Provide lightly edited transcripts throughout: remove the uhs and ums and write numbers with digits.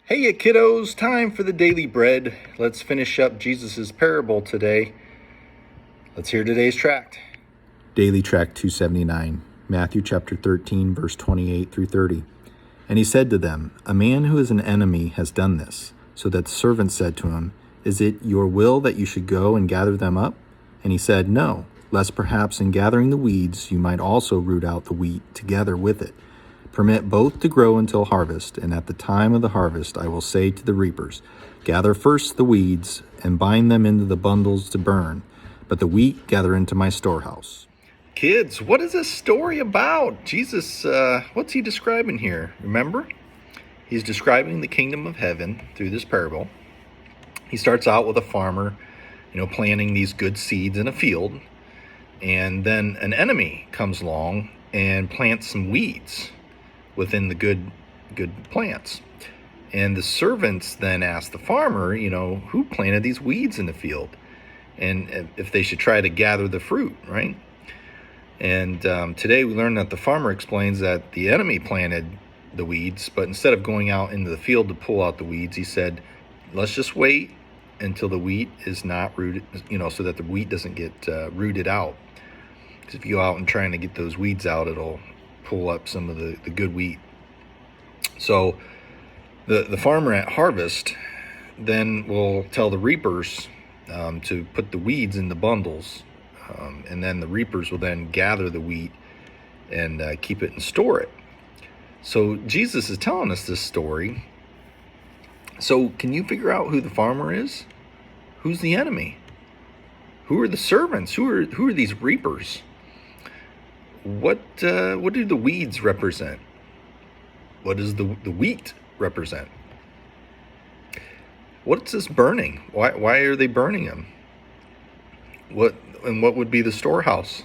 Hey, you kiddos, time for the daily bread. Let's finish up Jesus' parable today. Let's hear today's tract. Daily Tract 279, Matthew chapter 13, verse 28 through 30. And he said to them, A man who is an enemy has done this. So that the servant said to him, Is it your will that you should go and gather them up? And he said, No, lest perhaps in gathering the weeds you might also root out the wheat together with it. Permit both to grow until harvest, and at the time of the harvest I will say to the reapers, Gather first the weeds, and bind them into the bundles to burn, but the wheat gather into my storehouse. Kids, what is this story about? Jesus, what's he describing here? Remember? He's describing the kingdom of heaven through this parable. He starts out with a farmer, planting these good seeds in a field, and then an enemy comes along and plants some weeds within the good plants. And the servants then ask the farmer, who planted these weeds in the field? And if they should try to gather the fruit, right? And today we learned that the farmer explains that the enemy planted the weeds, but instead of going out into the field to pull out the weeds, he said, let's just wait until the wheat is not rooted, so that the wheat doesn't get rooted out. Because if you go out and trying to get those weeds out, it'll pull up some of the good wheat. So the farmer at harvest then will tell the reapers to put the weeds in the bundles, and then the reapers will then gather the wheat and keep it and store it. So Jesus is telling us this story. So can you figure out who the farmer is? Who's the enemy? Who are the servants? Who are these reapers? What do the weeds represent? What does the wheat represent? What's this burning? Why are they burning them? What would be the storehouse?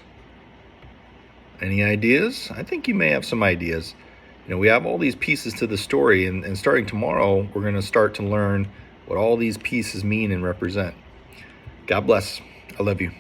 Any ideas? I think you may have some ideas. We have all these pieces to the story, and starting tomorrow, we're going to start to learn what all these pieces mean and represent. God bless. I love you.